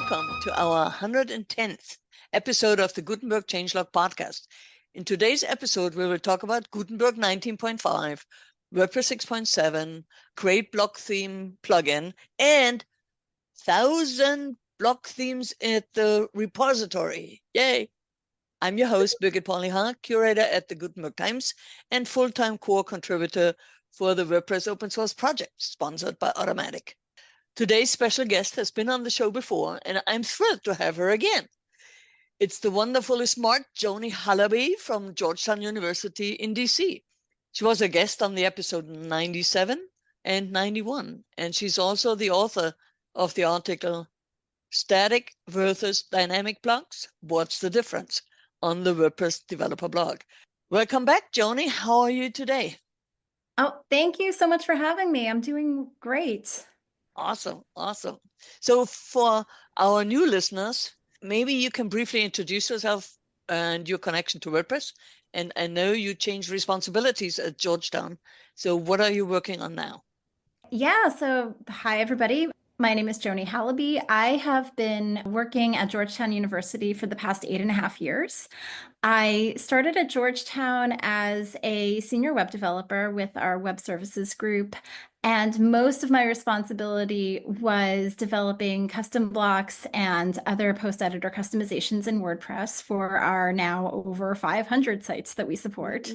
Welcome to our 110th episode of the Gutenberg Changelog podcast. In today's episode, we will talk about Gutenberg 19.5, WordPress 6.7, Create Block Theme plugin, and Thousan block themes at the repository. Yay! I'm your host, Birgit Pauli-Haack, curator at the Gutenberg Times and full-time core contributor for the WordPress open source project, sponsored by Automatic. Today's special guest has been on the show before, and I'm thrilled to have her again. It's the wonderfully smart Joni Halabi from Georgetown University in DC. She was a guest on the episode 97 and 91, and she's also the author of the article Static versus Dynamic Blocks, What's the Difference? On the WordPress developer blog. Welcome back, Joni. How are you today? Oh, thank you so much for having me. I'm doing great. Awesome. So for our new listeners, maybe you can briefly introduce yourself and your connection to WordPress. And I know you changed responsibilities at Georgetown. So what are you working on now? Yeah, so hi, everybody. My name is Joni Halabi. I have been working at Georgetown University for the past 8.5 years. I started at Georgetown as a senior web developer with our web services group, and most of my responsibility was developing custom blocks and other post-editor customizations in WordPress for our now over 500 sites that we support,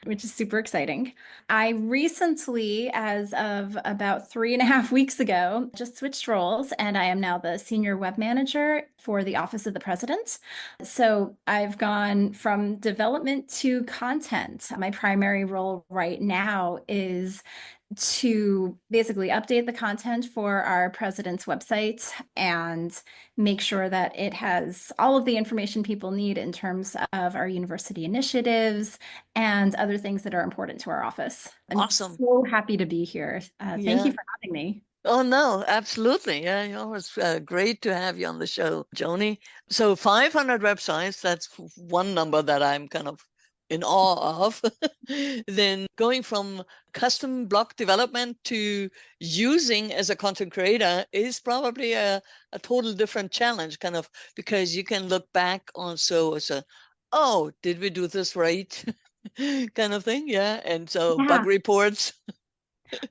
which is super exciting. I recently, as of about 3.5 weeks ago, just switched roles, and I am now the senior web manager for the Office of the President. So I've gone from development to content. My primary role right now is to basically update the content for our president's website and make sure that it has all of the information people need in terms of our university initiatives and other things that are important to our office. I'm Awesome. So happy to be here. Thank you for having me. Oh, no, absolutely. Yeah, it was great to have you on the show, Joni. So 500 websites, that's one number that I'm kind of in awe of. Then going from custom block development to using as a content creator is probably a total different challenge, kind of, because you can look back on oh, did we do this right? kind of thing. Yeah. And so bug reports.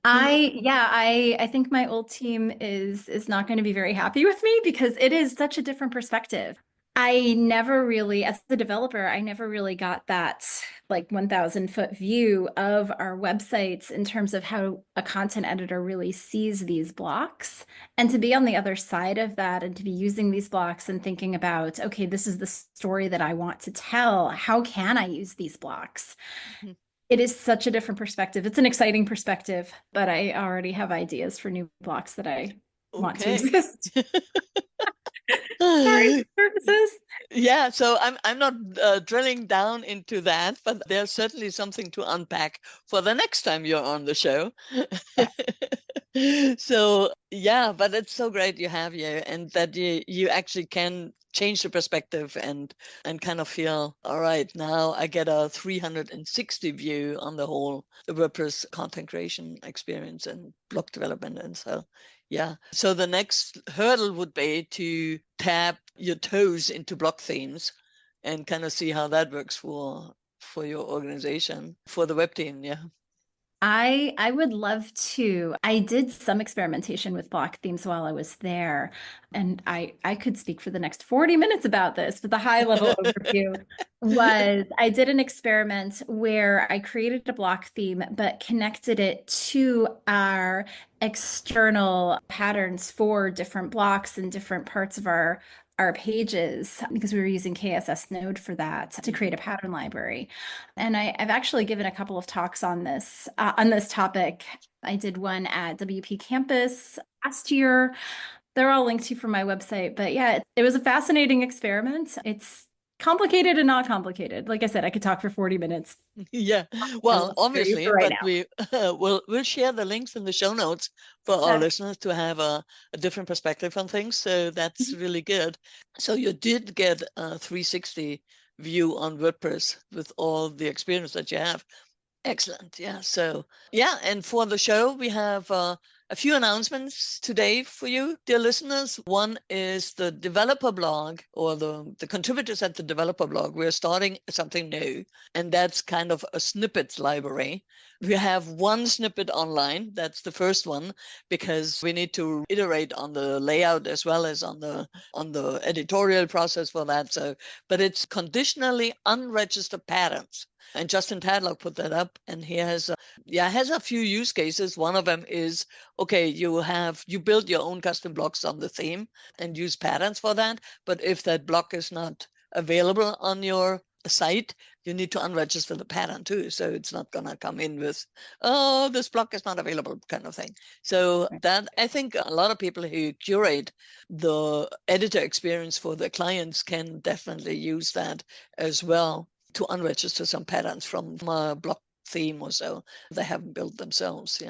I think my old team is not going to be very happy with me because it is such a different perspective. I never really, as the developer, I never really got that like 1,000-foot view of our websites in terms of how a content editor really sees these blocks. And to be on the other side of that and to be using these blocks and thinking about, okay, this is the story that I want to tell. How can I use these blocks? It is such a different perspective. It's an exciting perspective, but I already have ideas for new blocks that I want to exist. Sorry, services. Yeah, so I'm not drilling down into that, but there's certainly something to unpack for the next time you're on the show. So yeah, but it's so great you have you and that you actually can change the perspective and kind of feel, all right, now I get a 360 view on the whole WordPress content creation experience and block development. And so yeah. So the next hurdle would be to tap your toes into block themes and kind of see how that works for your organization, for the web team. Yeah. I would love to. I did some experimentation with block themes while I was there, and I could speak for the next 40 minutes about this, but the high level overview was I did an experiment where I created a block theme, but connected it to our external patterns for different blocks and different parts of our pages because we were using KSS Node for that to create a pattern library. And I've actually given a couple of talks on this topic. I did one at WP Campus last year. They're all linked to from my website. But yeah, it was a fascinating experiment. It's complicated and not complicated. Like I said, I could talk for 40 minutes. Yeah, well, obviously, but we'll share the links in the show notes for our listeners to have a different perspective on things. So that's really good. So you did get a 360 view on WordPress with all the experience that you have. Excellent. Yeah. So yeah, and for the show we have a few announcements today for you, dear listeners. One is the developer blog, or the contributors at the developer blog. We're starting something new, and that's kind of a snippets library. We have one snippet online. That's the first one, because we need to iterate on the layout as well as on the editorial process for that. So, but it's conditionally unregistered patterns. And Justin Tadlock put that up, and he has a few use cases. One of them is, okay, you build your own custom blocks on the theme and use patterns for that. But if that block is not available on your site, you need to unregister the pattern too. So it's not going to come in with, oh, this block is not available kind of thing. So that, I think a lot of people who curate the editor experience for their clients can definitely use that as well to unregister some patterns from a block theme or so they haven't built themselves.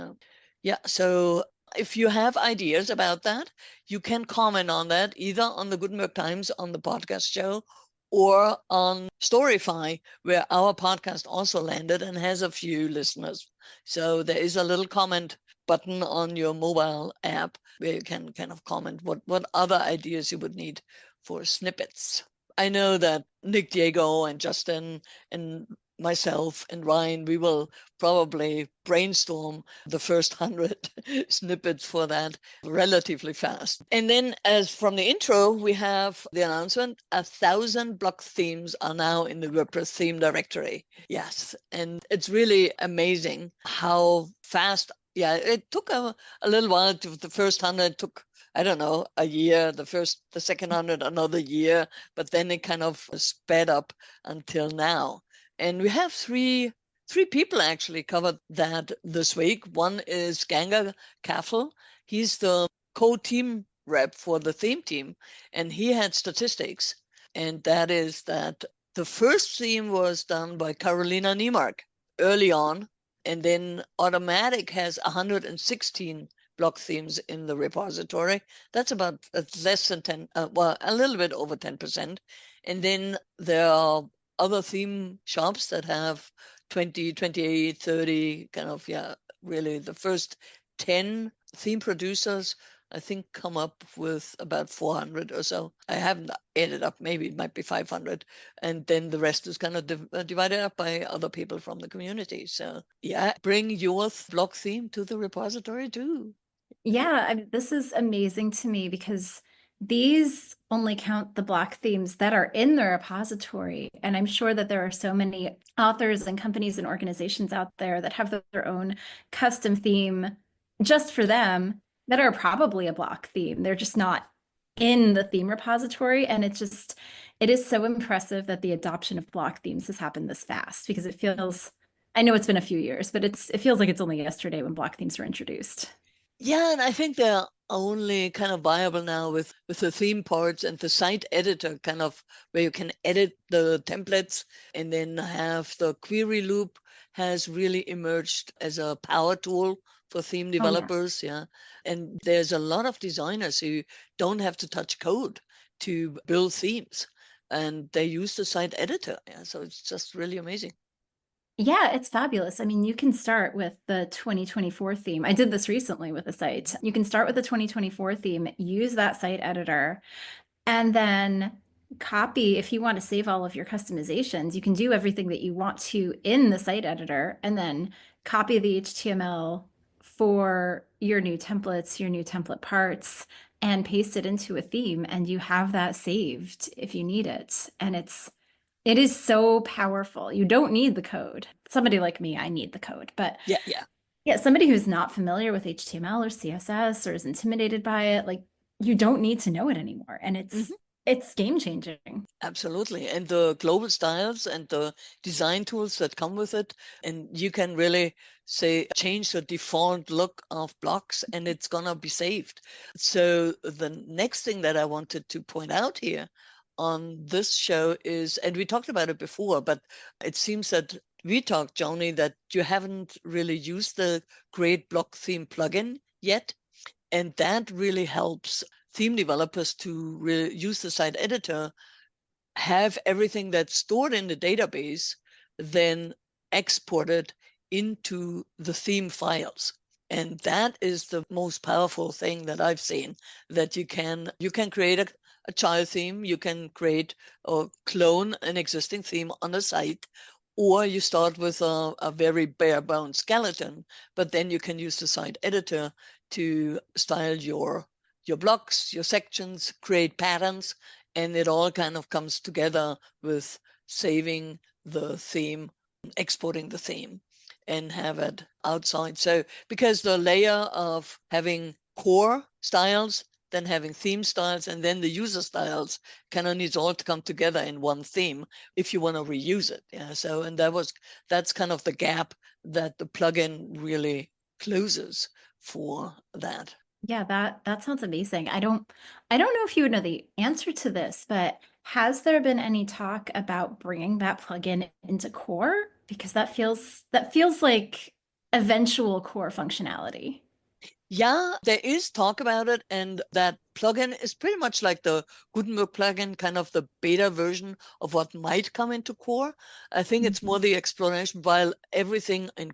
Yeah. So if you have ideas about that, you can comment on that either on the Gutenberg Times on the podcast show or on Storyfy, where our podcast also landed and has a few listeners. So there is a little comment button on your mobile app where you can kind of comment what other ideas you would need for snippets. I know that Nick, Diego, and Justin, and myself and Ryan, we will probably brainstorm the first 100 snippets for that relatively fast. And then, as from the intro, we have the announcement: 1,000 block themes are now in the WordPress theme directory. Yes, and it's really amazing how fast. Yeah, it took a little while. The first 100 took, I don't know, a year. The second 100, another year, but then it kind of sped up until now. And we have three people actually covered that this week. One is Ganga Kaffel. He's the co-team rep for the theme team, and he had statistics. And that is that the first theme was done by Carolina Niemark early on, and then Automatic has 116 block themes in the repository. That's about less than 10, well, a little bit over 10%. And then there are other theme shops that have 20, 28, 30, kind of, really the first 10 theme producers, I think, come up with about 400 or so. I haven't added up, maybe it might be 500. And then the rest is kind of divided up by other people from the community. So yeah, bring your block theme to the repository too. Yeah, this is amazing to me because these only count the block themes that are in the repository. And I'm sure that there are so many authors and companies and organizations out there that have their own custom theme just for them that are probably a block theme. They're just not in the theme repository. And it is so impressive that the adoption of block themes has happened this fast, because it feels, I know it's been a few years, but it feels like it's only yesterday when block themes were introduced. Yeah, and I think they're only kind of viable now with the theme parts and the site editor, kind of where you can edit the templates, and then have the query loop has really emerged as a power tool for theme developers. Yeah. And there's a lot of designers who don't have to touch code to build themes, and they use the site editor. Yeah, so it's just really amazing. Yeah, it's fabulous. I mean, you can start with the 2024 theme. I did this recently with a site. You can start with the 2024 theme, use that site editor, and then copy. If you want to save all of your customizations, you can do everything that you want to in the site editor, and then copy the HTML for your new templates, your new template parts, and paste it into a theme, and you have that saved if you need it. And it is so powerful. You don't need the code. Somebody like me, I need the code. But yeah, somebody who's not familiar with HTML or CSS or is intimidated by it, like, you don't need to know it anymore. And it's game changing. Absolutely. And the global styles and the design tools that come with it. And you can really say, change the default look of blocks, and it's going to be saved. So the next thing that I wanted to point out here on this show is, and we talked about it before, but it seems that we talked, Joni, that you haven't really used the Create Block Theme plugin yet. And that really helps theme developers to really use the site editor, have everything that's stored in the database, then exported into the theme files. And that is the most powerful thing that I've seen, that you can create a child theme, you can create or clone an existing theme on a site, or you start with a very bare bones skeleton, but then you can use the site editor to style your blocks, your sections, create patterns, and it all kind of comes together with saving the theme, exporting the theme, and have it outside. So because the layer of having core styles, then having theme styles, and then the user styles kind of needs all to come together in one theme if you want to reuse it. Yeah. So, and that's kind of the gap that the plugin really closes for that. Yeah, that sounds amazing. I don't know if you would know the answer to this, but has there been any talk about bringing that plugin into core? Because that feels like eventual core functionality. Yeah, there is talk about it, and that plugin is pretty much like the Gutenberg plugin, kind of the beta version of what might come into core. I think it's more the exploration, while everything in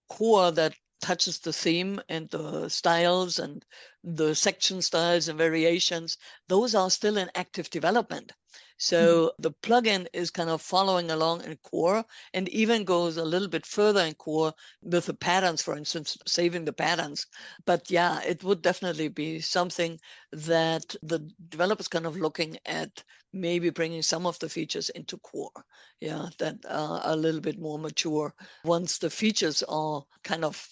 core that touches the theme and the styles and the section styles and variations, those are still in active development. So the plugin is kind of following along in core and even goes a little bit further in core with the patterns, for instance, saving the patterns. But yeah, it would definitely be something that the developers kind of looking at, maybe bringing some of the features into core. Yeah, that are a little bit more mature once the features are kind of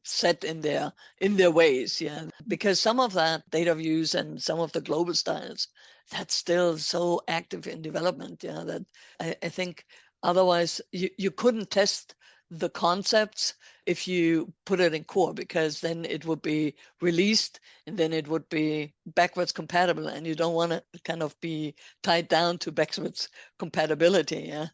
set in their ways. Yeah, because some of that data views and some of the global styles, that's still so active in development. Yeah, that I think otherwise you couldn't test the concepts if you put it in core, because then it would be released and then it would be backwards compatible, and you don't want to kind of be tied down to backwards compatibility. Yeah.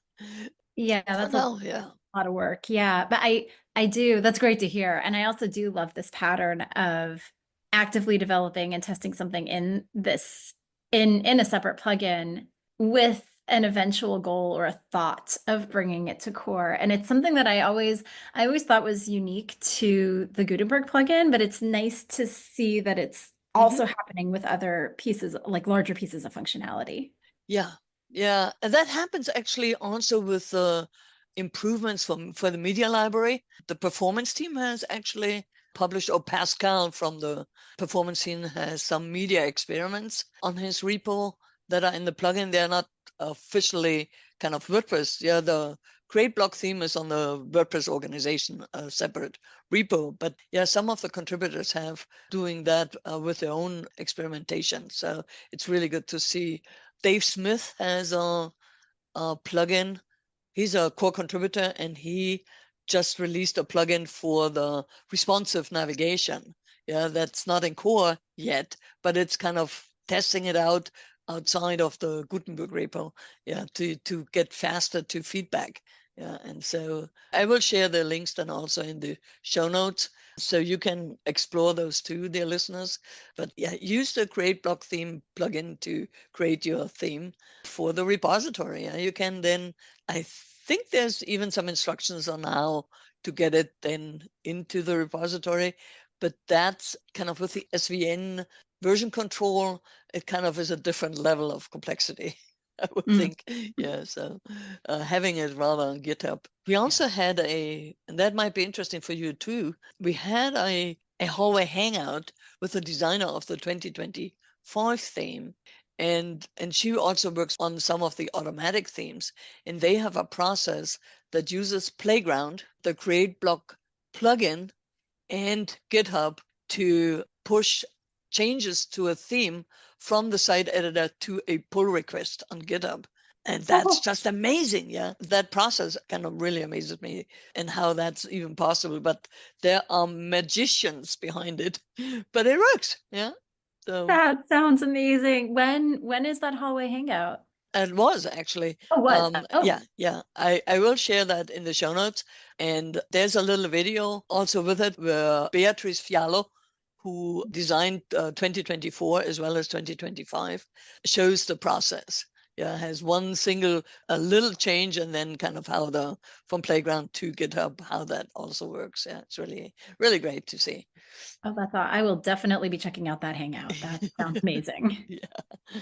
Yeah, Oh that's a no, yeah. lot of work. Yeah, but I do. That's great to hear. And I also do love this pattern of actively developing and testing something in this in a separate plugin with an eventual goal or a thought of bringing it to core. And it's something that I always thought was unique to the Gutenberg plugin, but it's nice to see that it's Mhm. also happening with other pieces, like larger pieces of functionality. Yeah, yeah, and that happens actually also with the improvements for the media library. The performance team has actually published, or Pascal from the performance team has some media experiments on his repo that are in the plugin. They're not officially kind of WordPress. Yeah, the Create block theme is on the WordPress organization, a separate repo. But yeah, some of the contributors have doing that with their own experimentation. So it's really good to see. Dave Smith has a plugin. He's a core contributor, and he just released a plugin for the responsive navigation. Yeah, that's not in core yet, but it's kind of testing it out outside of the Gutenberg repo, yeah, to get faster to feedback. Yeah, and so I will share the links then also in the show notes, so you can explore those too, dear listeners. But yeah, use the Create Block Theme plugin to create your theme for the repository. Yeah, you can then, I think there's even some instructions on how to get it then into the repository, but that's kind of with the SVN version control, it kind of is a different level of complexity. I would Mm. think. Yeah, so having it rather on GitHub. We also had and that might be interesting for you too, we had a hallway hangout with the designer of the 2025 theme. And she also works on some of the automatic themes. And they have a process that uses Playground, the Create Block plugin, and GitHub to push changes to a theme from the site editor to a pull request on GitHub. And that's Oh, just amazing. Yeah. That process kind of really amazes me, and how that's even possible. But there are magicians behind it, but it works. Yeah. So that sounds amazing. When is that hallway hangout? it was actually, Oh, was. Oh, yeah, yeah. I will share that in the show notes. And there's a little video also with it where Beatrice Fialo, who designed 2024 as well as 2025, shows the process. has one single, a little change, and then kind of how from Playground to GitHub, how that also works. Yeah, it's really, really great to see. Oh, that's all. I will definitely be checking out that Hangout. That sounds amazing. Yeah.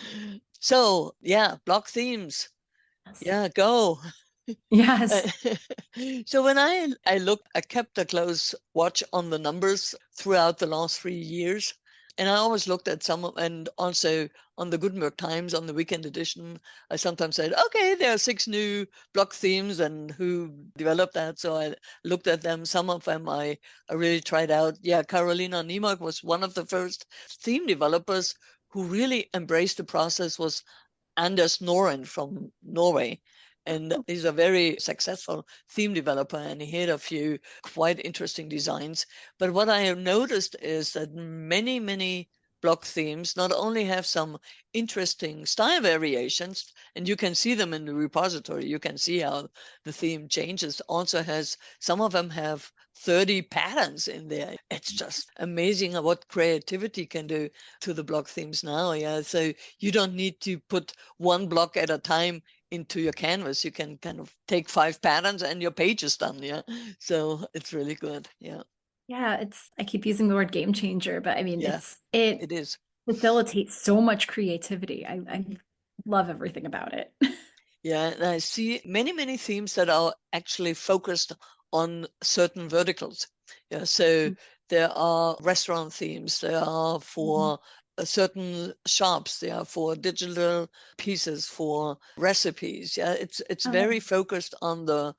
So yeah, block themes. Yes. Yeah, go. Yes. So when I looked, I kept a close watch on the numbers throughout the last 3 years. And I always looked at and also on the Gutenberg Times, on the weekend edition, I sometimes said, okay, there are 6 new block themes and who developed that. So I looked at them. Some of them I really tried out. Yeah, Carolina Niemark was one of the first theme developers who really embraced the process, was Anders Noren from Norway. And he's a very successful theme developer, and he had a few quite interesting designs. But what I have noticed is that many block themes not only have some interesting style variations, and you can see them in the repository, you can see how the theme changes, also has, some of them have 30 patterns in there. It's just amazing what creativity can do to the block themes now. Yeah, so you don't need to put one block at a time into your canvas. You can kind of take 5 patterns and your page is done. Yeah, so it's really good. Yeah. Yeah, I keep using the word game changer, but I mean, Yeah, it it is. facilitates so much creativity. I love everything about it. Yeah, and I see many themes that are actually focused on certain verticals. Yeah, so there are restaurant themes, there are for certain shops, there are for digital pieces, for recipes. Yeah, it's Oh, very focused on the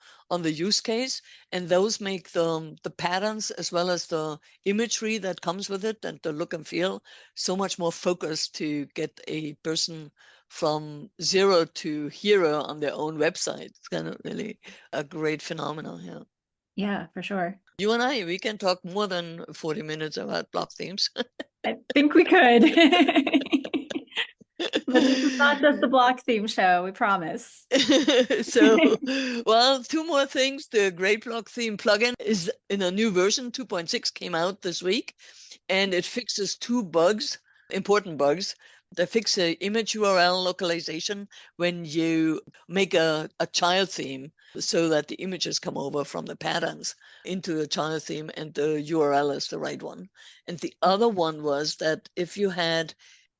use case, and those make the patterns as well as the imagery that comes with it and the look and feel so much more focused to get a person from zero to hero on their own website. It's kind of really a great phenomenon. Yeah. yeah, for sure. You and I, we can talk more than 40 minutes about block themes. I think we could. But this is not just the block theme show, we promise. So, well, 2 more things. The Great Block Theme plugin is in a new version. 2.6 came out this week, and it fixes 2 bugs, important bugs. They fix the image URL localization when you make a child theme so that the images come over from the patterns into a child theme and the URL is the right one. And the other one was that if you had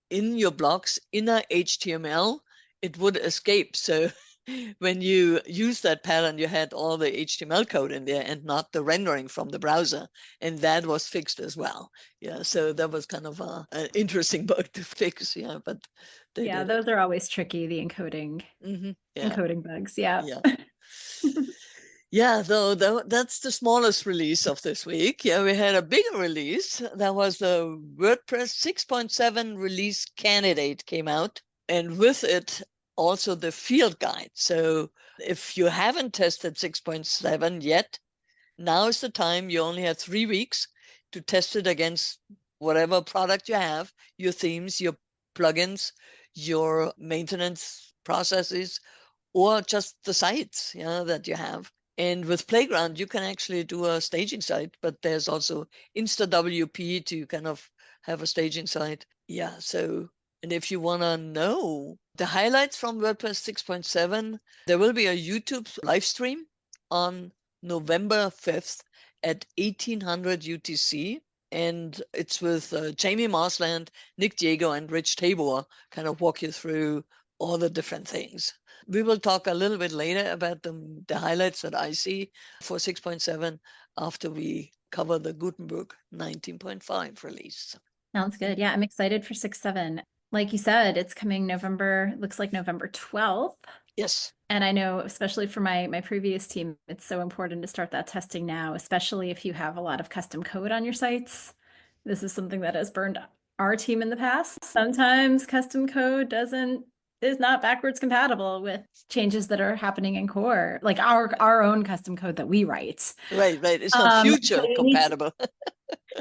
in your blocks inner HTML, it would escape. So when you use that pattern, you had all the HTML code in there and not the rendering from the browser. And that was fixed as well. Yeah, so that was kind of an interesting bug to fix. Yeah, but they Yeah, did it. those are always tricky, the encoding Yeah, encoding bugs. Yeah. yeah. Yeah, though that's the smallest release of this week. Yeah, we had a bigger release. That was the WordPress 6.7 release candidate came out, and with it also the field guide. So if you haven't tested 6.7 yet, now is the time. You only have 3 weeks to test it against whatever product you have, your themes, your plugins, your maintenance processes, or just the sites, that you have. And with Playground, you can actually do a staging site, but there's also InstaWP to kind of have a staging site. Yeah, so, and if you want to know the highlights from WordPress 6.7, there will be a YouTube live stream on November 5th at 1800 UTC. And it's with Jamie Marsland, Nick Diego, and Rich Tabor, kind of walk you through all the different things. We will talk a little bit later about the highlights that I see for 6.7 after we cover the Gutenberg 19.5 release. Sounds good. Yeah, I'm excited for 6.7. Like you said, it's coming looks like November 12th. Yes. And I know, especially for my previous team, it's so important to start that testing now, especially if you have a lot of custom code on your sites. This is something that has burned our team in the past. Sometimes custom code is not backwards compatible with changes that are happening in core, like our own custom code that we write. Right. It's not future compatible.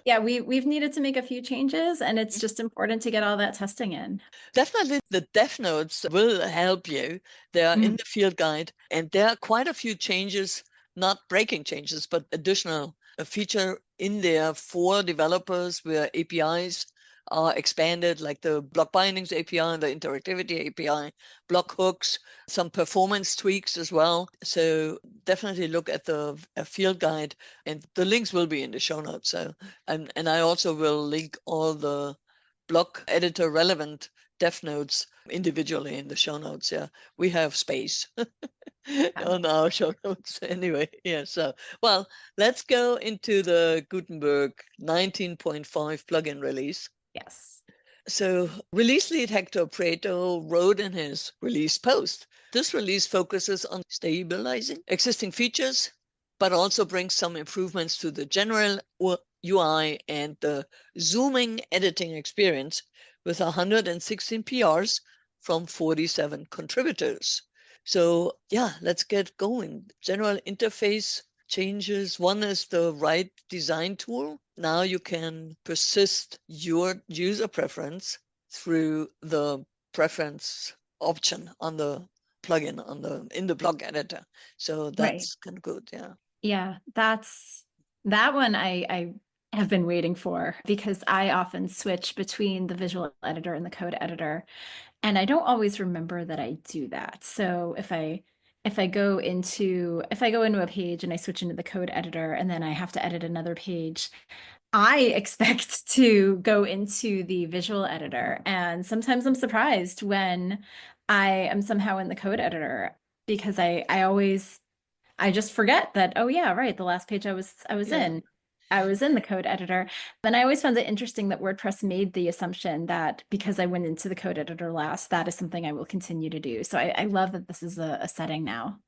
Yeah, we've needed to make a few changes, and it's just important to get all that testing in. Definitely the dev notes will help you. They are in the field guide, and there are quite a few changes, not breaking changes, but additional feature in there for developers where APIs are expanded, like the block bindings API and the interactivity API, block hooks, some performance tweaks as well. So definitely look at the field guide, and the links will be in the show notes. So, and I also will link all the block editor relevant dev notes individually in the show notes. Yeah, we have space on our show notes anyway. Yeah, so, well, let's go into the Gutenberg 19.5 plugin release. Yes. So, release lead Hector Prieto wrote in his release post, this release focuses on stabilizing existing features, but also brings some improvements to the general UI and the zooming editing experience with 116 PRs from 47 contributors. So yeah, let's get going. General interface changes. One is the right design tool. Now you can persist your user preference through the preference option on the plugin in the block editor. So that's kind of good. Yeah. Yeah, that one I have been waiting for, because I often switch between the visual editor and the code editor, and I don't always remember that I do that. So if I go into a page and I switch into the code editor and then I have to edit another page, I expect to go into the visual editor, and sometimes I'm surprised when I am somehow in the code editor, because I just forget that, oh yeah, right, the last page Yeah. I was in the code editor. And I always found it interesting that WordPress made the assumption that because I went into the code editor last, that is something I will continue to do. So I love that this is a setting now.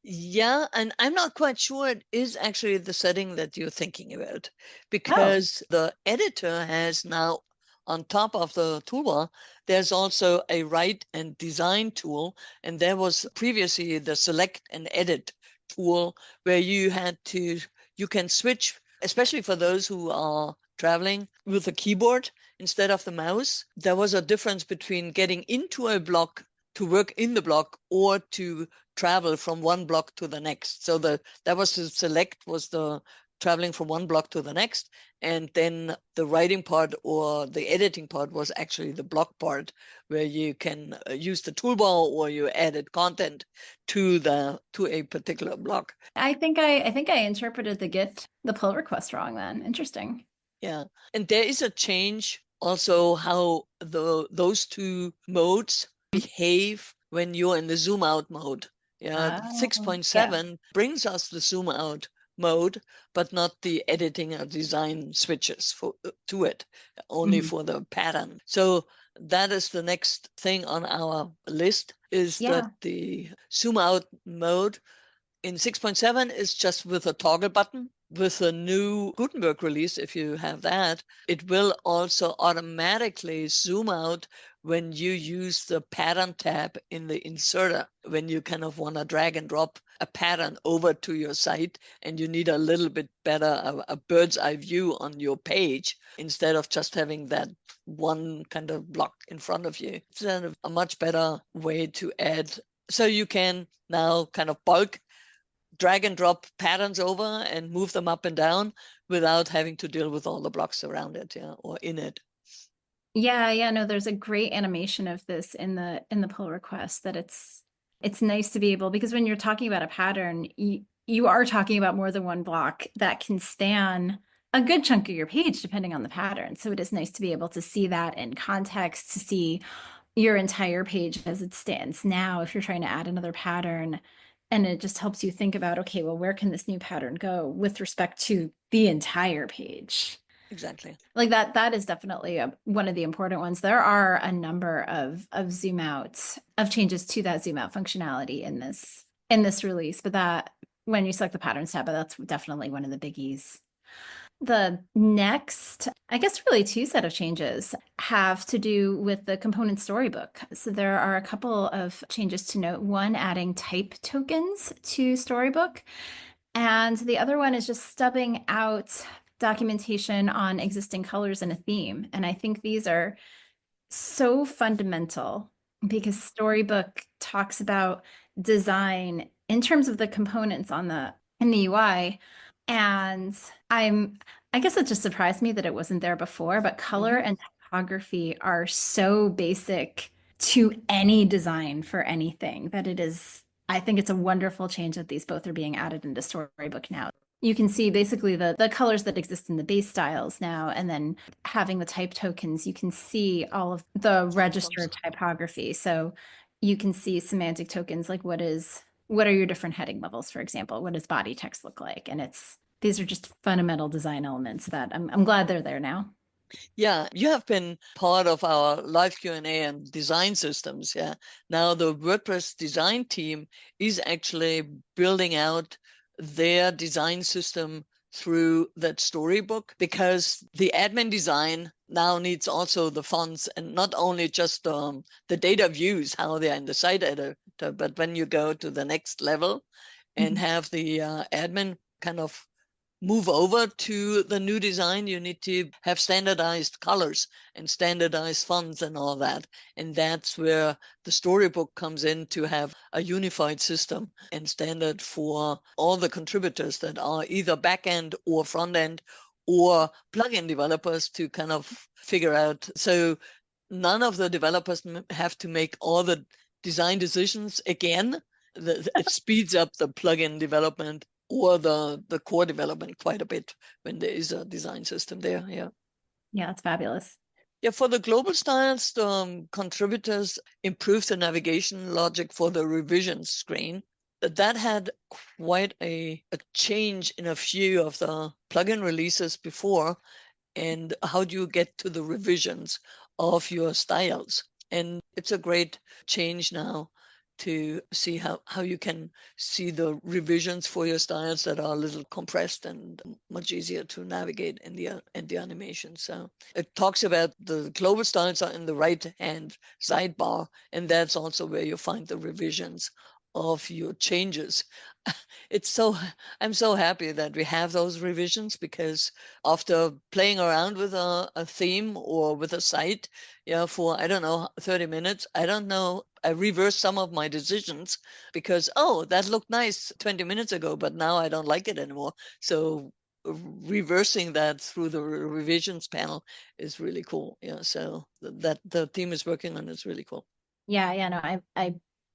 Yeah, and I'm not quite sure it is actually the setting that you're thinking about, Oh. because the editor has now, on top of the toolbar, there's also a write and design tool. And there was previously the select and edit tool where you can switch, especially for those who are traveling with a keyboard instead of the mouse. There was a difference between getting into a block to work in the block or to travel from one block to the next. So that was the select, was the traveling from one block to the next, and then the writing part or the editing part was actually the block part, where you can use the toolbar or you added content to a particular block. I think I interpreted the pull request wrong then. Interesting. Yeah, and there is a change also how those two modes behave when you're in the zoom out mode. Yeah, Oh, yeah. 6.7 brings us the zoom out mode, but not the editing or design switches to it, only Mhm. for the pattern. So that is the next thing on our list, is that Yeah. the zoom out mode in 6.7 is just with a toggle button. With a new Gutenberg release, if you have that, it will also automatically zoom out when you use the pattern tab in the inserter, when you kind of want to drag and drop a pattern over to your site and you need a little bit better, a bird's eye view on your page instead of just having that one kind of block in front of you. It's a much better way to add. So you can now kind of bulk drag and drop patterns over and move them up and down without having to deal with all the blocks around it, yeah, or in it. Yeah, no, there's a great animation of this in the pull request, that it's nice to be able, because when you're talking about a pattern, you are talking about more than one block that can span a good chunk of your page depending on the pattern. So it is nice to be able to see that in context, to see your entire page as it stands now if you're trying to add another pattern. And it just helps you think about, okay, well, where can this new pattern go with respect to the entire page? Exactly. Like that is definitely one of the important ones. There are a number of zoom out, of changes to that zoom out functionality in this release, but that, when you select the patterns tab, that's definitely one of the biggies. The next, I guess, really two set of changes have to do with the component storybook. So there are a couple of changes to note. One, adding type tokens to storybook, and the other one is just stubbing out documentation on existing colors in a theme. And I think these are so fundamental, because Storybook talks about design in terms of the components in the UI. And I guess it just surprised me that it wasn't there before, but color Mm-hmm. and typography are so basic to any design for anything that it is, I think it's a wonderful change that these both are being added into Storybook now. You can see basically the colors that exist in the base styles now, and then having the type tokens, you can see all of the registered typography. So you can see semantic tokens like what are your different heading levels, for example? What does body text look like? And these are just fundamental design elements that I'm glad they're there now. Yeah, you have been part of our live Q&A and design systems. Yeah. Now the WordPress design team is actually building out their design system through that storybook, because the admin design now needs also the fonts, and not only just the data views, how they are in the site editor, but when you go to the next level and have the admin kind of move over to the new design, you need to have standardized colors and standardized fonts and all that. And that's where the storybook comes in, to have a unified system and standard for all the contributors that are either back-end or front-end or plugin developers to kind of figure out. So none of the developers have to make all the design decisions again. It speeds up the plugin development or the core development quite a bit when there is a design system there. Yeah. Yeah, it's fabulous. Yeah, for the global styles, the contributors improved the navigation logic for the revision screen. That had quite a change in a few of the plugin releases before. And how do you get to the revisions of your styles? And it's a great change now to see how you can see the revisions for your styles that are a little compressed and much easier to navigate in the animation. So it talks about the global styles are in the right hand sidebar, and that's also where you find the revisions of your changes. I'm so happy that we have those revisions, because after playing around with a theme or with a site, yeah, for, I don't know, 30 minutes, I don't know, I reversed some of my decisions because, oh, that looked nice 20 minutes ago, but now I don't like it anymore. So reversing that through the revisions panel is really cool. Yeah, so that the team is working on is really cool. Yeah, no,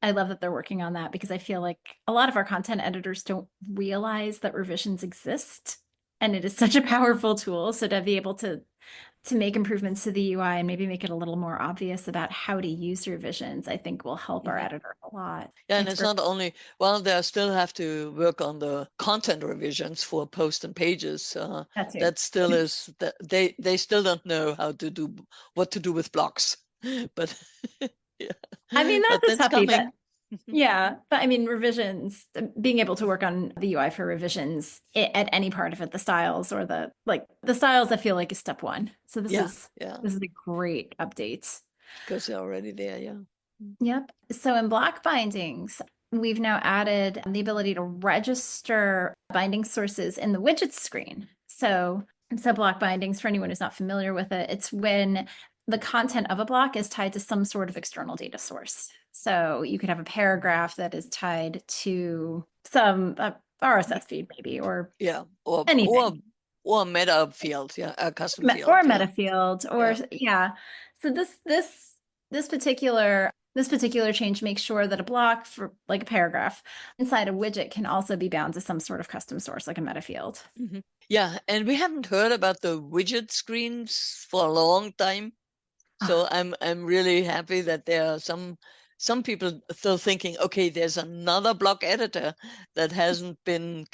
I love that they're working on that, because I feel like a lot of our content editors don't realize that revisions exist, and it is such a powerful tool. So to be able to make improvements to the UI and maybe make it a little more obvious about how to use revisions, I think will help our editor a lot. Yeah, and it's not only, well, they still have to work on the content revisions for posts and pages. That still is, that they still don't know what to do with blocks. But yeah, I mean, but that's a that's toughie, but coming. yeah, but I mean, revisions, being able to work on the UI for revisions at any part of it, the styles or the styles, I feel like is step one. So this is a great update. Because they're already there, yeah. Yep. So in block bindings, we've now added the ability to register binding sources in the widgets screen. So block bindings, for anyone who's not familiar with it, it's when the content of a block is tied to some sort of external data source. So you could have a paragraph that is tied to some RSS feed, maybe, or anything. Or a meta field, a custom field, or a meta field, or So this particular change makes sure that a block, for like a paragraph inside a widget, can also be bound to some sort of custom source, like a meta field. Yeah, and we haven't heard about the widget screens for a long time. So I'm really happy that there are some people still thinking, okay, there's another block editor that hasn't been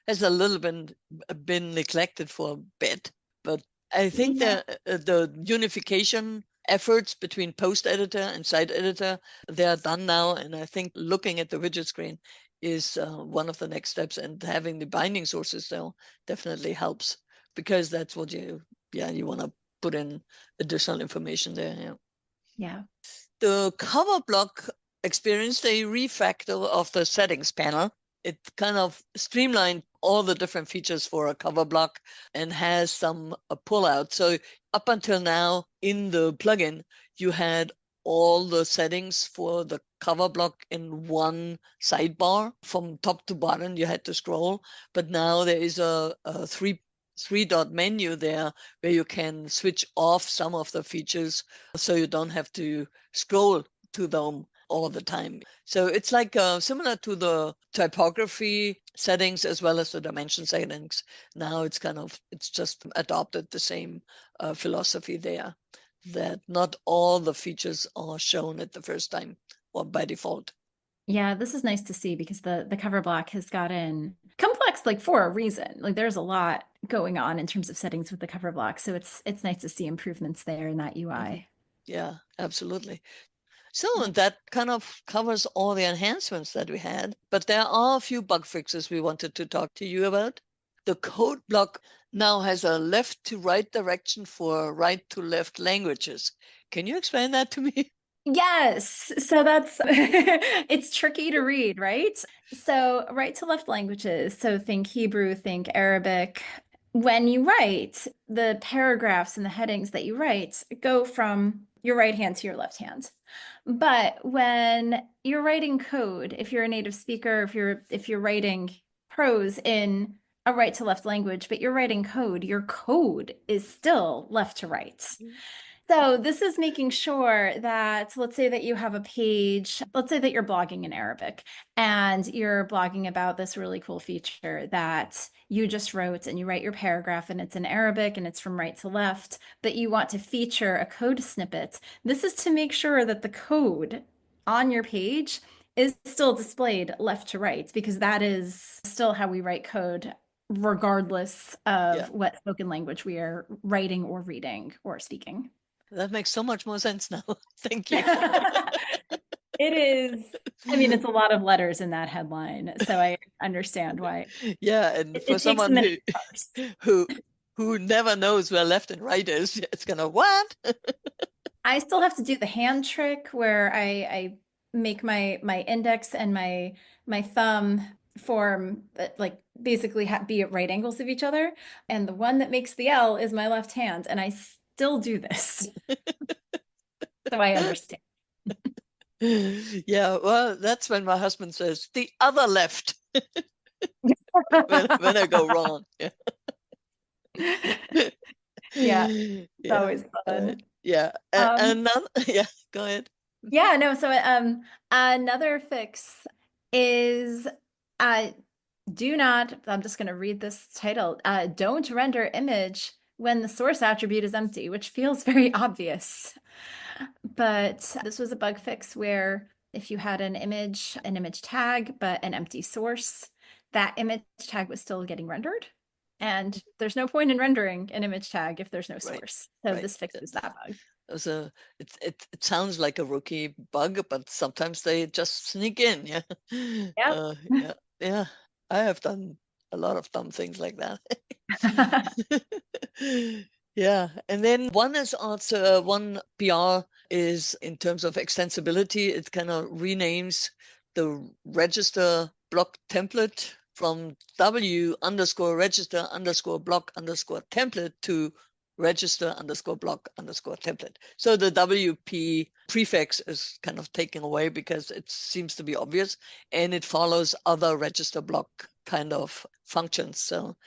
has a little been neglected for a bit. But I think the unification efforts between post editor and site editor, they are done now. And I think looking at the widget screen is one of the next steps, and having the binding sources though definitely helps, because that's what you want to put in additional information there. Yeah. The cover block experienced a refactor of the settings panel. It kind of streamlined all the different features for a cover block and has some pullout. So up until now in the plugin, you had all the settings for the cover block in one sidebar from top to bottom. You had to scroll, but now there is a three-dot menu there where you can switch off some of the features so you don't have to scroll to them all the time. So it's like similar to the typography settings as well as the dimension settings. Now it's just adopted the same philosophy there, that not all the features are shown at the first time or by default. Yeah, this is nice to see because the cover block has gotten complex like for a reason. Like there's a lot going on in terms of settings with the cover block. So it's nice to see improvements there in that UI. Yeah, absolutely. So that kind of covers all the enhancements that we had, but there are a few bug fixes we wanted to talk to you about. The code block now has a left to right direction for right to left languages. Can you explain that to me? Yes. So that's it's tricky to read, right? So right to left languages. So think Hebrew, think Arabic. When you write, the paragraphs and the headings that you write go from your right hand to your left hand. But when you're writing code, if you're a native speaker, if you're writing prose in a right to left language, but you're writing code, your code is still left to right. So this is making sure that, let's say that you have a page, let's say that you're blogging in Arabic and you're blogging about this really cool feature that you just wrote, and you write your paragraph and it's in Arabic and it's from right to left, but you want to feature a code snippet. This is to make sure that the code on your page is still displayed left to right, because that is still how we write code regardless of what spoken language we are writing or reading or speaking. That makes so much more sense now. Thank you. It is. I mean, it's a lot of letters in that headline, so I understand why. Yeah, and It for takes a someone minute to parse. who never knows where left and right is, it's gonna what? I still have to do the hand trick where I make my index and my thumb form like basically be at right angles of each other, and the one that makes the L is my left hand, and I still do this. So I understand. Yeah, well, that's when my husband says the other left when I go wrong. Yeah. Yeah, it's Yeah. always fun. Yeah. Um, Another, yeah, go ahead. yeah, no, so another fix is uh do not, I'm just going to read this title, don't render image when the source attribute is empty, which feels very obvious. But this was a bug fix where if you had an image tag, but an empty source, that image tag was still getting rendered. And there's no point in rendering an image tag if there's no source. So this fixes that bug. It sounds like a rookie bug, but sometimes they just sneak in. Yeah. Yep. Yeah. Yeah. I have done a lot of dumb things like that. Yeah. And then one is also one PR is in terms of extensibility. It kind of renames the register block template from w_register_block_template to register_block_template. So the WP prefix is kind of taken away because it seems to be obvious, and it follows other register block kind of functions. So,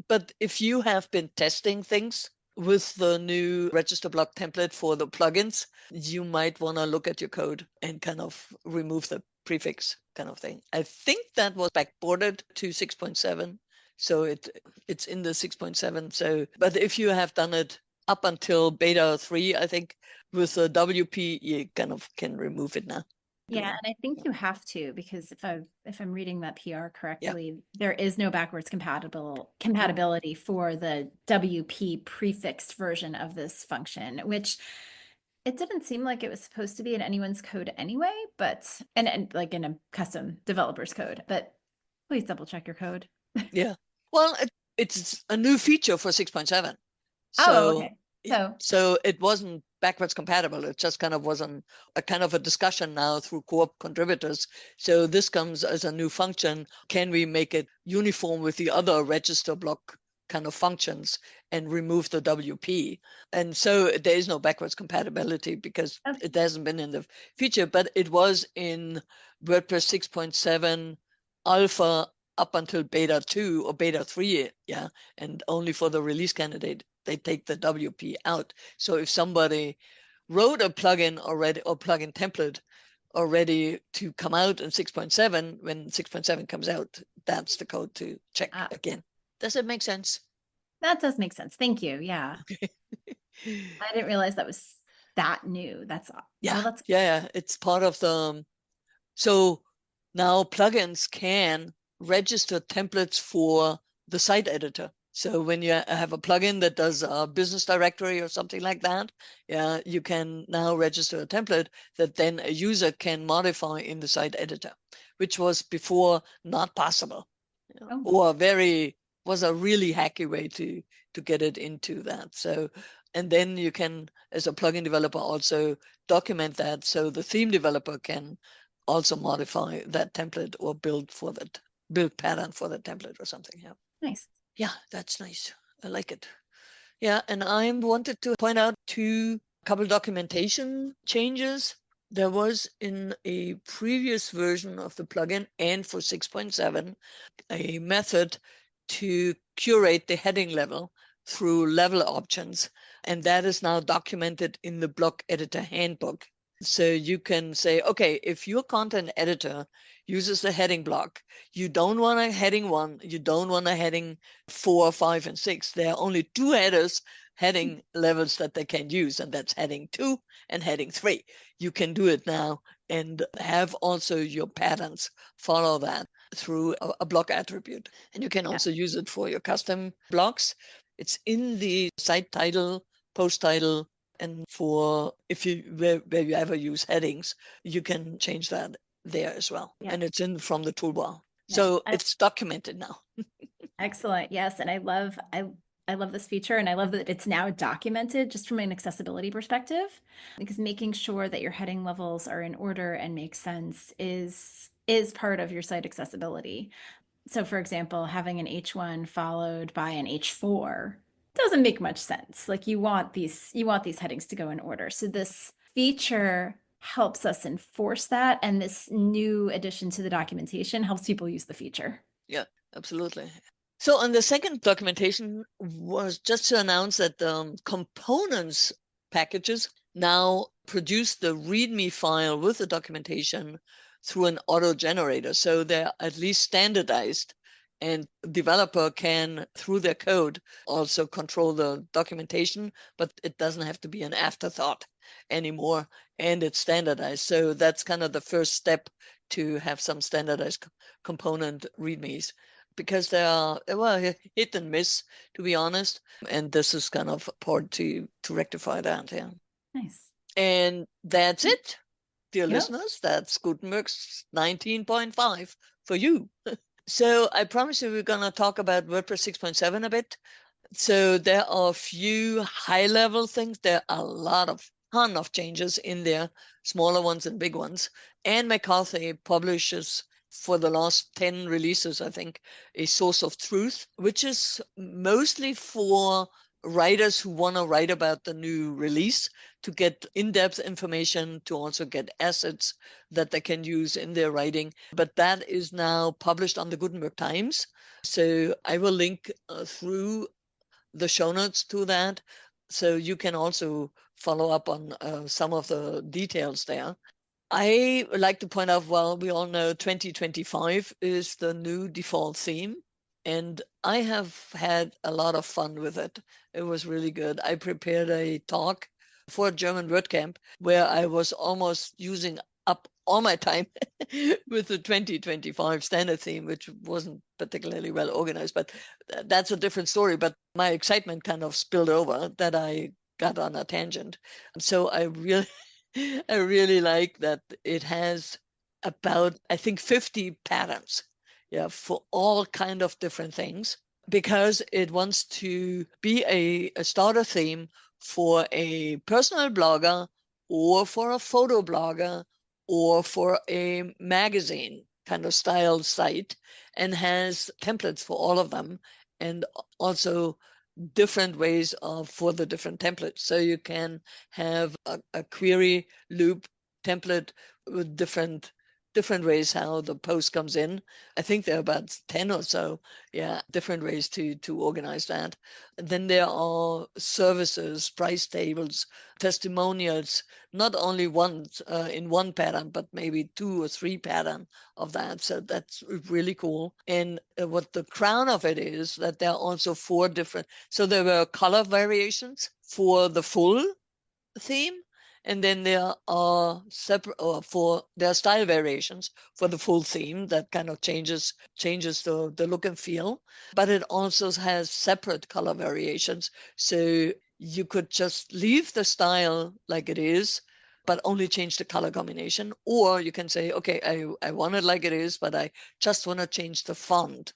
but if you have been testing things with the new register block template for the plugins, you might want to look at your code and kind of remove the prefix kind of thing. I think that was backported to 6.7. So it's in the 6.7. So, but if you have done it up until beta 3, I think with the WP, you kind of can remove it now. Yeah, and I think you have to, because if I'm reading that PR correctly, there is no backwards compatibility for the WP prefixed version of this function, which it didn't seem like it was supposed to be in anyone's code anyway, but and like in a custom developer's code, but please double check your code. Yeah. Well, it's a new feature for 6.7. Oh, So, okay. so it wasn't backwards compatible. It just kind of wasn't a kind of a discussion now through co-op contributors. So this comes as a new function. Can we make it uniform with the other register block kind of functions and remove the WP? And so there is no backwards compatibility because it hasn't been in the feature, but it was in WordPress 6.7 alpha up until beta 2 or beta 3, yeah, and only for the release candidate, they take the WP out. So if somebody wrote a plugin already or plugin template already to come out in 6.7, when 6.7 comes out, that's the code to check again. Does it make sense? That does make sense. Thank you. Yeah. I didn't realize that was that new. That's yeah. It's part of the so now plugins can register templates for the site editor. So when you have a plugin that does a business directory or something like that, yeah, you can now register a template that then a user can modify in the site editor, which was before not possible, or was a really hacky way to get it into that. So, and then you can, as a plugin developer, also document that so the theme developer can also modify that template or build pattern for that template or something. Yeah. nice. Yeah, that's nice. I like it. Yeah, and I wanted to point out couple documentation changes. There was in a previous version of the plugin and for 6.7 a method to curate the heading level through level options, and that is now documented in the block editor handbook. So you can say, okay, if your content editor uses the heading block, you don't want a heading 1, you don't want a heading 4, 5, and 6. There are only 2 heading levels that they can use, and that's heading 2 and heading 3. You can do it now and have also your patterns follow that through a block attribute. And you can also use it for your custom blocks. It's in the site title, post title, and for where you ever use headings, you can change that there as well. Yeah. And it's in from the toolbar. Nice. So it's documented now. Excellent. Yes. And I love this feature, and I love that it's now documented just from an accessibility perspective, because making sure that your heading levels are in order and make sense is part of your site accessibility. So for example, having an H1 followed by an H4 doesn't make much sense. Like you want these headings to go in order. So this feature helps us enforce that, and this new addition to the documentation helps people use the feature. Yeah, absolutely. So on the second documentation was just to announce that the components packages now produce the README file with the documentation through an auto generator. So they're at least standardized, and developer can, through their code, also control the documentation, but it doesn't have to be an afterthought anymore, and it's standardized. So that's kind of the first step to have some standardized component READMEs, because they are, well, hit and miss, to be honest. And this is kind of part to rectify that. Yeah. Nice. And that's it, dear listeners. That's Gutenberg 19.5 for you. So I promise you we're going to talk about WordPress 6.7 a bit. So there are a few high-level things. There are a ton of changes in there, smaller ones and big ones. Anne McCarthy publishes for the last 10 releases, I think, a source of truth, which is mostly for writers who want to write about the new release, to get in-depth information, to also get assets that they can use in their writing. But that is now published on the Gutenberg Times. So I will link through the show notes to that, so you can also follow up on some of the details there. I would like to point out, well, we all know 2025 is the new default theme, and I have had a lot of fun with it. It was really good. I prepared a talk for a German WordCamp where I was almost using up all my time with the 2025 standard theme, which wasn't particularly well organized, but that's a different story. But my excitement kind of spilled over that I got on a tangent. So I really like that it has about, I think, 50 patterns, yeah, for all kind of different things, because it wants to be a starter theme for a personal blogger, or for a photo blogger, or for a magazine kind of style site, and has templates for all of them, and also different ways for the different templates. So you can have a query loop template with different different ways how the post comes in. I think there are about 10 or so, yeah, different ways to organize that. Then there are services, price tables, testimonials, not only one in one pattern, but maybe 2 or 3 pattern of that. So that's really cool. And what the crown of it is that there are also 4 different. So there were color variations for the full theme, and then there are separate or for there are style variations for the full theme that kind of changes the look and feel, but it also has separate color variations, so you could just leave the style like it is but only change the color combination, or you can say, okay, I want it like it is, but I just want to change the font.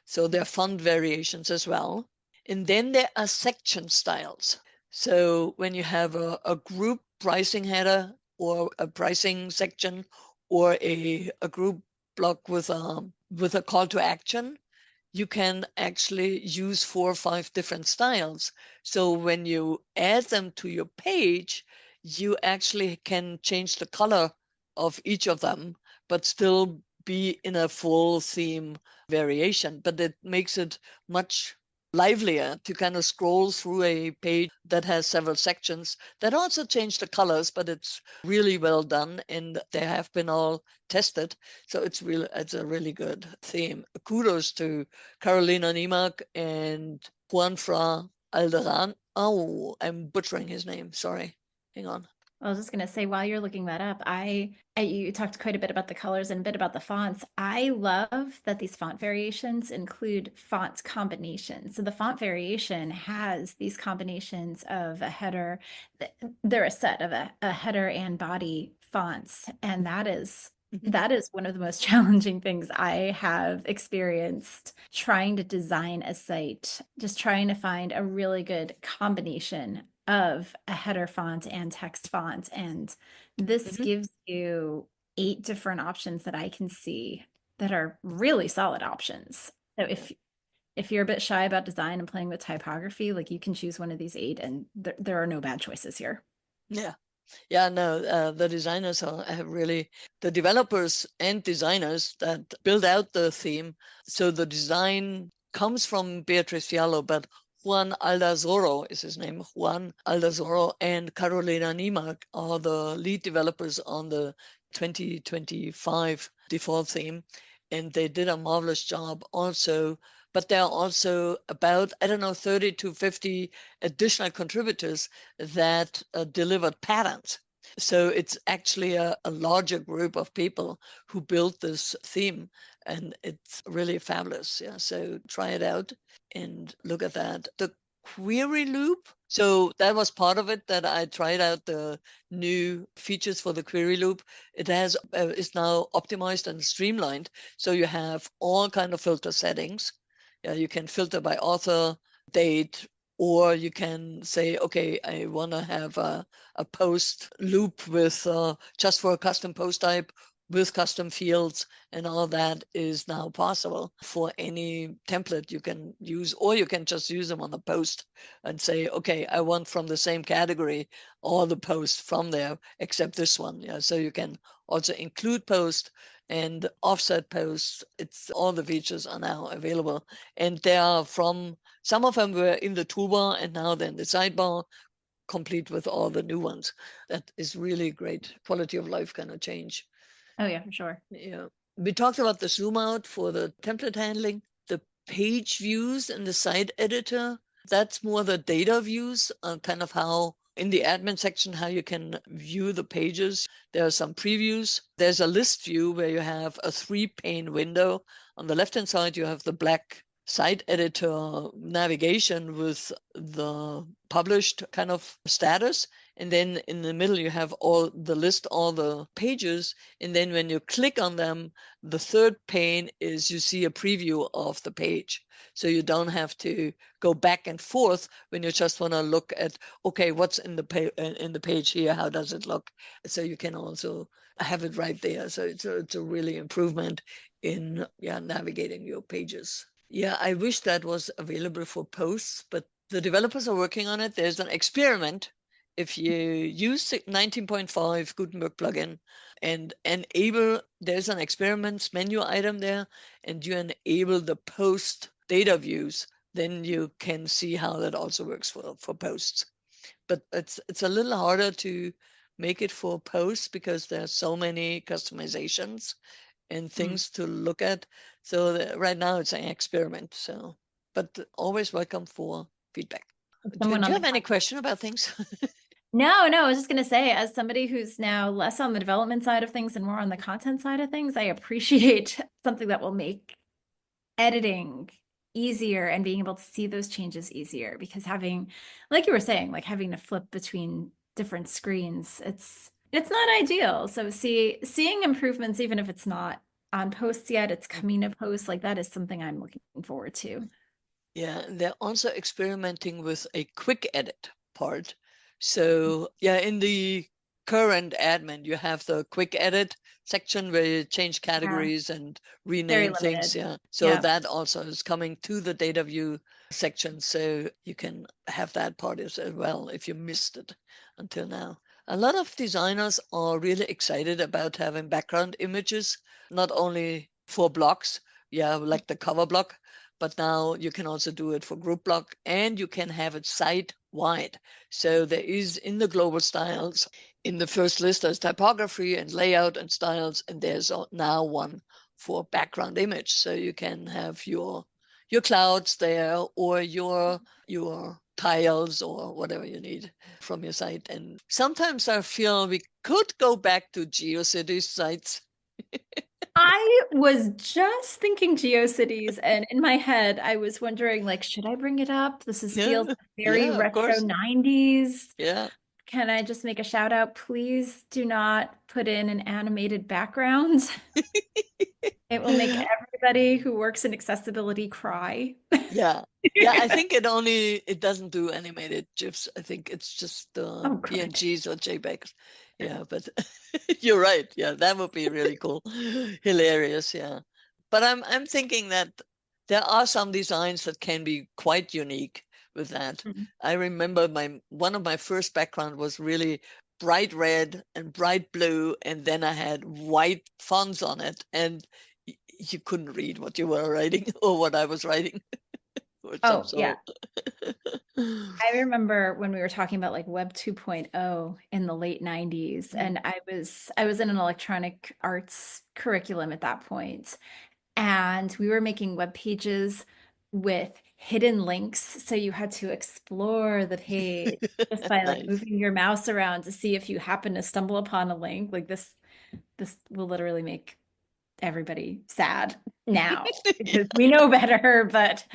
So there are font variations as well. And then there are section styles. So when you have a group pricing header or a pricing section or a group block with a call to action, you can actually use 4 or 5 different styles. So when you add them to your page, you actually can change the color of each of them, but still be in a full theme variation. But it makes it much livelier to kind of scroll through a page that has several sections that also change the colors, but it's really well done and they have been all tested. So it's a really good theme. Kudos to Carolina Niemark and Juan Fra Alderan. Oh, I'm butchering his name. Sorry. Hang on. I was just going to say, while you're looking that up, you talked quite a bit about the colors and a bit about the fonts. I love that these font variations include font combinations. So the font variation has these combinations of a header. They're a set of a header and body fonts, and that is one of the most challenging things I have experienced trying to design a site, just trying to find a really good combination of a header font and text font. And this gives you 8 different options that I can see that are really solid options. So if you're a bit shy about design and playing with typography, like you can choose one of these 8 and there are no bad choices here. Yeah. Yeah, no, the designers have really, the developers and designers that build out the theme. So the design comes from Beatriz Fiallo, but Juan Aldazoro is his name. Juan Aldazoro and Carolina Niemark are the lead developers on the 2025 default theme. And they did a marvelous job also. But there are also about, I don't know, 30 to 50 additional contributors that delivered patterns. So it's actually a larger group of people who built this theme, and it's really fabulous. Yeah, so try it out and look at that. The query loop. So that was part of it that I tried out the new features for the query loop. It has is now optimized and streamlined. So you have all kind of filter settings. Yeah, you can filter by author, date, or you can say, okay, I want to have a post loop with just for a custom post type with custom fields, and all that is now possible for any template you can use, or you can just use them on the post and say, okay, I want from the same category all the posts from there except this one. Yeah, so you can also include post and offset posts. It's all the features are now available, and they are from some of them were in the toolbar and now they're in the sidebar, complete with all the new ones. That is really great quality of life kind of change. Oh yeah, for sure. Yeah. We talked about the zoom out for the template handling, the page views in the site editor. That's more the data views, kind of how in the admin section, how you can view the pages. There are some previews. There's a list view where you have a 3-pane window. On the left-hand side, you have the black site editor navigation with the published kind of status. And then in the middle, you have all the pages. And then when you click on them, the third pane is you see a preview of the page. So you don't have to go back and forth when you just want to look at, okay, what's in the page here? How does it look? So you can also have it right there. So it's a really improvement in navigating your pages. Yeah, I wish that was available for posts, but the developers are working on it. There's an experiment if you use 19.5 Gutenberg plugin and enable, there's an experiments menu item there, and you enable the post data views, then you can see how that also works for posts. But it's a little harder to make it for posts because there are so many customizations and things to look at. So right now it's an experiment. So, but always welcome for feedback. Do Someone you on the have any question about things? No, I was just going to say, as somebody who's now less on the development side of things and more on the content side of things, I appreciate something that will make editing easier and being able to see those changes easier, because having, like you were saying, like having to flip between different screens, it's not ideal. So seeing improvements, even if it's not on posts yet, it's coming to posts, like that is something I'm looking forward to. Yeah, they're also experimenting with a quick edit part. So yeah, in the current admin, you have the quick edit section where you change Yeah, categories and very rename things. limited. Yeah. So Yeah. that also is coming to the data view section. So you can have that part as well if you missed it until now. A lot of designers are really excited about having background images, not only for blocks, yeah, like the cover block, but now you can also do it for group block, and you can have it site wide. So there is in the global styles, in the first list, there's typography and layout and styles, and there's now one for background image. So you can have your clouds there, or your tiles, or whatever you need from your site. And sometimes I feel we could go back to GeoCities sites. I was just thinking GeoCities, and in my head, I was wondering, like, should I bring it up? Feels Yeah, very yeah, of retro course. 90s. Yeah. Can I just make a shout out? Please do not put in an animated background. It will make everybody who works in accessibility cry. Yeah. Yeah, I think it doesn't do animated GIFs. I think it's just Oh, good. PNGs or JPEGs. Yeah, but you're right. Yeah, that would be really cool. Hilarious, yeah. But I'm thinking that there are some designs that can be quite unique with that. Mhm. I remember one of my first background was really bright red and bright blue, and then I had white fonts on it, and you couldn't read what you were writing or what I was writing. Or some Oh, yeah. sort. I remember when we were talking about like Web 2.0 in the late 90s, Mm. and I was in an electronic arts curriculum at that point, and we were making web pages with hidden links, so you had to explore the page just by like Nice. moving your mouse around to see if you happen to stumble upon a link. Like this will literally make everybody sad now because we know better, but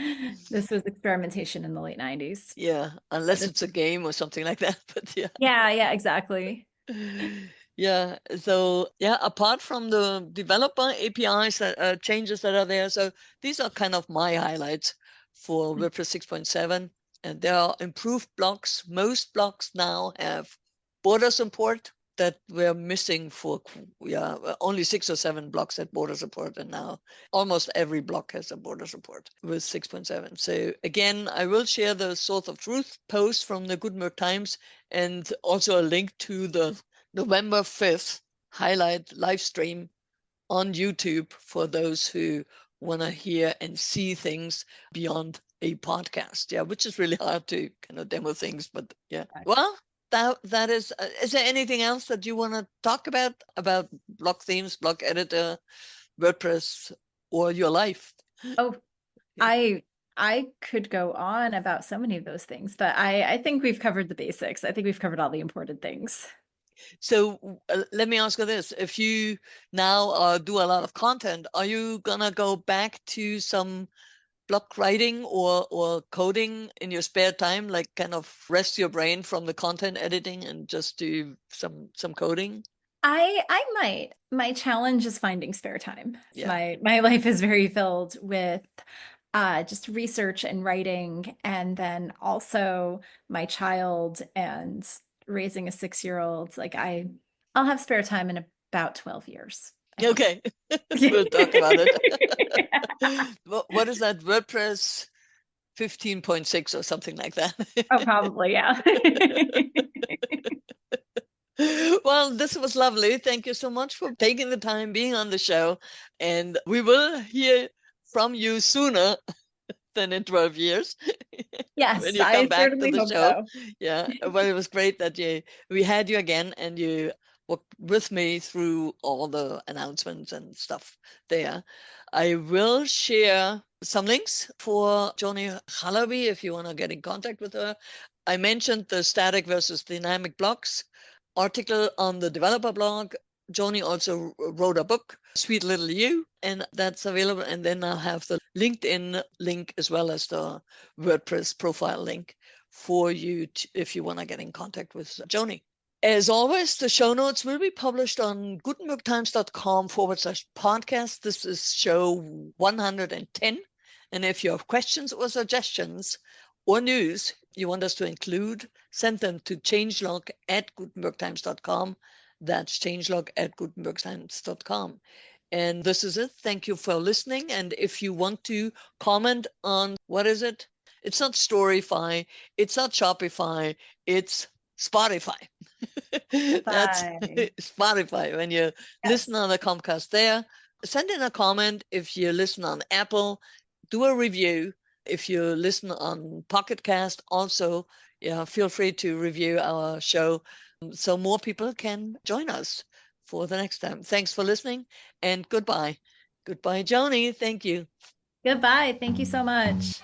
this was experimentation in the late 90s. Yeah, But unless it's a game or something like that. But yeah. yeah, exactly. Yeah. So yeah, apart from the developer APIs that changes that are there, so these are kind of my highlights for WordPress 6.7. And there are improved blocks. Most blocks now have border support that we're missing for, yeah, only 6 or 7 blocks had border support, and now almost every block has a border support with 6.7. So again, I will share the source of truth post from the Gutenberg Times, and also a link to the November 5th highlight live stream on YouTube for those who want to hear and see things beyond a podcast. Yeah, which is really hard to kind of demo things, but yeah. Well, that is there anything else that you want to talk about block themes, block editor, WordPress, or your life? Oh, Yeah. I could go on about so many of those things, but I think we've covered the basics. I think we've covered all the important things. So let me ask you this. If you now do a lot of content, are you gonna go back to some block writing or coding in your spare time, like kind of rest your brain from the content editing and just do some coding? I might. My challenge is finding spare time. Yeah. My life is very filled with just research and writing, and then also my child and raising a 6-year-old. Like I'll have spare time in about 12 years, I think. Okay. We'll talk about it. What is that? WordPress 15.6 or something like that? Oh, probably, yeah. Well, this was lovely. Thank you so much for taking the time being on the show. And we will hear from you sooner than in 12 years when Yes, you come I back to certainly the hope show. so. Yeah. Well, it was great that we had you again and you worked with me through all the announcements and stuff there. I will share some links for Joni Halabi if you want to get in contact with her. I mentioned the static versus dynamic blocks article on the developer blog. Joni also wrote a book, Sweet Little You, and that's available. And then I'll have the LinkedIn link as well as the WordPress profile link for you if you want to get in contact with Joni. As always, the show notes will be published on gutenbergtimes.com/podcast. This is show 110. And if you have questions or suggestions or news you want us to include, send them to changelog@gutenbergtimes.com. That's changelog@gutenbergtimes.com. And this is it. Thank you for listening. And if you want to comment on, what is it? It's not Storyfy. It's not Shopify. It's Spotify. That's Bye. Spotify. When you listen Yes. on the Comcast there, send in a comment. If you listen on Apple, do a review. If you listen on Pocket Cast, also, feel free to review our show so more people can join us for the next time. Thanks for listening and goodbye. Goodbye, Joni. Thank you. Goodbye. Thank you so much.